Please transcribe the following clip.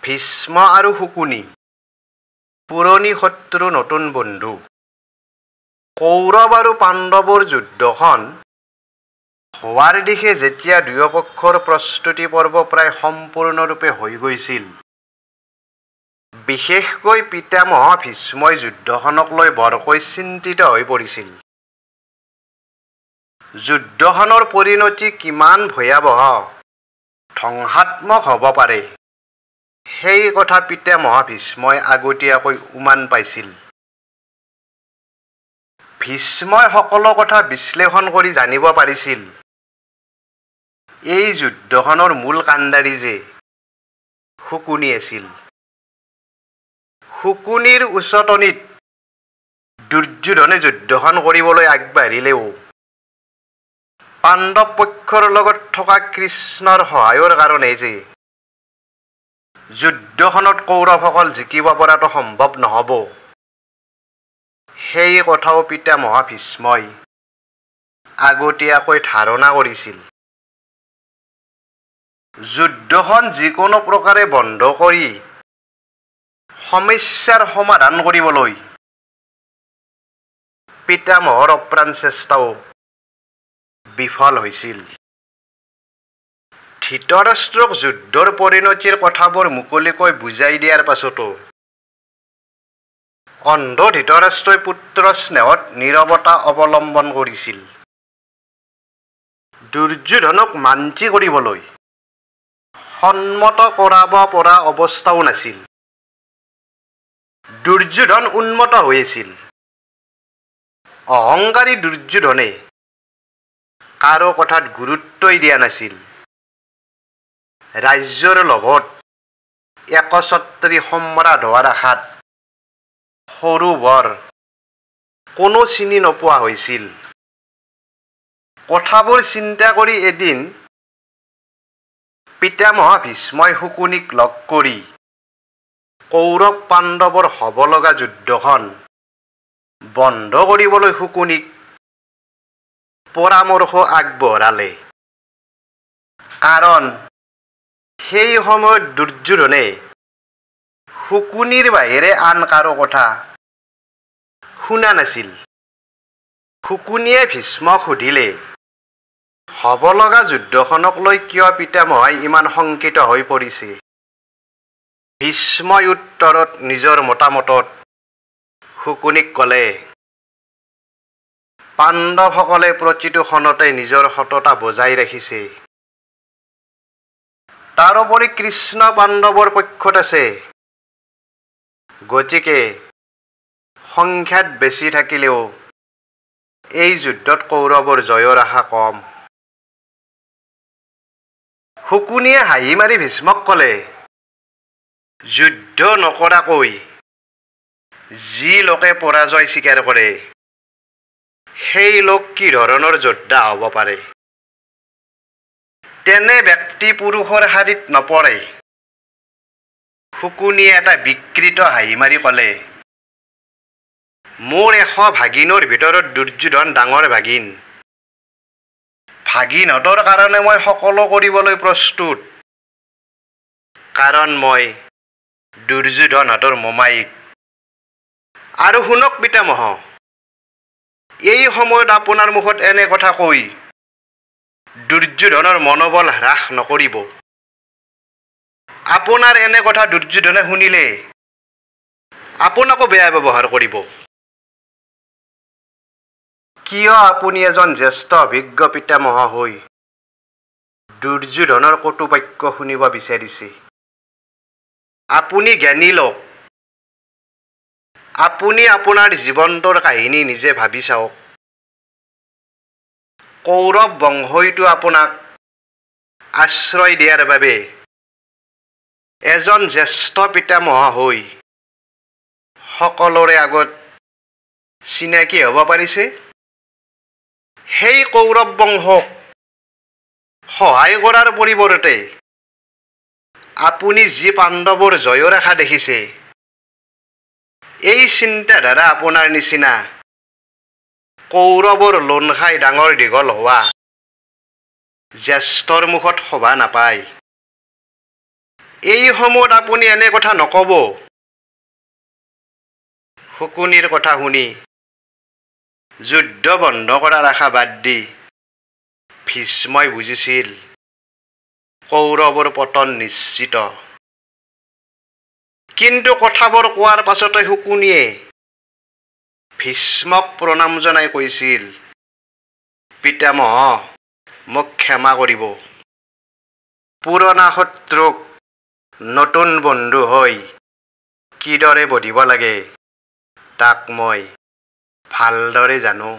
ভীষ্ম আৰু শুকুনি পুৰণি শত্ৰু নতুন বন্ধু। কৌৰৱ আৰু পাণ্ডৱৰ যুদ্ধখন হোৱাৰ দিশে যেতিয়া দুয়োপক্ষৰ প্ৰস্তুতি পৰ্ব প্ৰায় সম্পূৰ্ণৰূপে হৈ গৈছিল, বিশেষকৈ পিতামহ ভীষ্মই যুদ্ধখনক লৈ বৰকৈ চিন্তিত হৈ পৰিছিল। যুদ্ধখনৰ পৰিণতি কিমান ভয়াৱহ, ধ্বংসাত্মক হ'ব পাৰে, সেই কথা পিতামহ ভীষ্মই আগতীয়াকৈ উমান পাইছিল। ভীষ্মই সকলো কথা বিশ্লেষণ কৰি জানিব পাৰিছিল, এই যুদ্ধখনৰ মূল কাণ্ডাৰী যে শুকুনি আছিল। শুকুনিৰ উচতনিত দুৰ্যোধনে যুদ্ধখন কৰিবলৈ আগবাঢ়িলেও পাণ্ডৱ পক্ষৰ লগত থকা কৃষ্ণৰ সহায়ৰ কাৰণে যে যুদ্ধখনত কৌৰৱসকল জিকিব পৰাটো সম্ভৱ নহ'ব, সেই কথাও পিতামহ ভীষ্মই আগতীয়াকৈ ধাৰণা কৰিছিল। যুদ্ধখন যিকোনো প্ৰকাৰে বন্ধ কৰি সমস্যাৰ সমাধান কৰিবলৈ পিতামহৰ অপ্ৰাণ চেষ্টাও বিফল হৈছিল। ধৃতৰাষ্ট্ৰক যুদ্ধৰ পৰিণতিৰ কথাবোৰ মুকলিকৈ বুজাই দিয়াৰ পাছতো অন্ধ ধৃতৰাষ্ট্ৰই পুত্ৰ স্নেহত নীৰৱতা অৱলম্বন কৰিছিল। দুৰ্যোধনক মান্তি কৰিবলৈ সন্মত কৰাব পৰা অৱস্থাও নাছিল। দুৰ্যোধন উন্মত হৈ আছিল। অহংকাৰী দুৰ্যোধনে কাৰো কথাত গুৰুত্বই দিয়া নাছিল। ৰাজ্যৰ লোভত একছত্ৰী সম্ৰাট হোৱাৰ আশাত সৰু বৰ কোনো চিনি নোপোৱা হৈছিল। কথাবোৰ চিন্তা কৰি এদিন পিতামহ ভীষ্মই শুকুনিক লগ কৰি কৌৰৱ পাণ্ডৱৰ হ'ব লগা যুদ্ধখন বন্ধ কৰিবলৈ শুকুনিক পৰামৰ্শ আগবঢ়ালে। কাৰণ সেই সময়ত দুৰ্যোধনে শুকুনিৰ বাহিৰে আন কাৰো কথা শুনা নাছিল। শুকুনিয়ে ভীষ্মক সুধিলে, হ'ব লগা যুদ্ধখনক লৈ কিয় পিতামহই ইমান শংকিত হৈ পৰিছে? ভীষ্মই উত্তৰত নিজৰ মতামতত শুকুনিক ক'লে, পাণ্ডৱসকলে প্ৰতিটো ক্ষণতে নিজৰ সততা বজাই ৰাখিছে। তাৰোপৰি কৃষ্ণ পাণ্ডৱৰ পক্ষত আছে। গতিকে সংখ্যাত বেছি থাকিলেও এই যুদ্ধত কৌৰৱৰ জয়ৰ আশা কম। শুকুনিয়ে হাঁহি মাৰি ভীষ্মক ক'লে, যুদ্ধ নকৰাকৈ যি লোকে পৰাজয় স্বীকাৰ কৰে, সেই লোক কি ধৰণৰ যোদ্ধা হ'ব পাৰে? তেনে ব্যক্তি পুৰুষৰ শাৰীত নপৰে। শুকুনিয়ে এটা বিকৃত হাঁহি মাৰি ক'লে, মোৰ 100 ভাগিনৰ ভিতৰত দুৰ্যোধন ডাঙৰ ভাগিন। ভাগিনহঁতৰ কাৰণে মই সকলো কৰিবলৈ প্ৰস্তুত। কাৰণ মই দুৰ্যোধনহঁতৰ মোমাইক। আৰু শুনক পিতামহ, এই সময়ত আপোনাৰ মুখত এনে কথা কৈ দুৰ্যোধনৰ মনোবল হ্ৰাস নকৰিব। আপোনাৰ এনে কথা দুৰ্যোধনে শুনিলে আপোনাকো বেয়া ব্যৱহাৰ কৰিব। কিয় আপুনি এজন জ্যেষ্ঠ অভিজ্ঞ পিতামহ হৈ দুৰ্যোধনৰ কটু বাক্য শুনিব বিচাৰিছে? আপুনি জ্ঞানী লোক। আপুনি আপোনাৰ জীৱনটোৰ কাহিনী নিজে ভাবি চাওক। কৌৰৱ বংশইতো আপোনাক আশ্ৰয় দিয়াৰ বাবে এজন জ্যেষ্ঠ পিতামহ হৈ সকলোৰে আগত চিনাকি হ'ব পাৰিছে। সেই কৌৰৱ বংশক সহায় কৰাৰ পৰিৱৰ্তে আপুনি যি পাণ্ডৱৰ জয়ৰ আশা দেখিছে, এই চিন্তাধাৰা আপোনাৰ নিচিনা কৌৰৱৰ লোণ খাই ডাঙৰ দীঘল হোৱা জ্যেষ্ঠৰ মুখত শোভা নাপায়। এই সময়ত আপুনি এনে কথা নক'ব। শকুনিৰ কথা শুনি যুদ্ধ বন্ধ কৰাৰ আশা বাদ দি ভীষ্মই বুজিছিল কৌৰৱৰ পতন নিশ্চিত। কিন্তু কথাবোৰ কোৱাৰ পাছতে শকুনিয়ে ভীষ্মক প্ৰণাম জনাই কৈছিল, পিতামহ, মোক ক্ষমা কৰিব। পুৰণা শত্ৰুক নতুন বন্ধু হৈ কিদৰে বধিব লাগে তাক মই ভালদৰে জানো।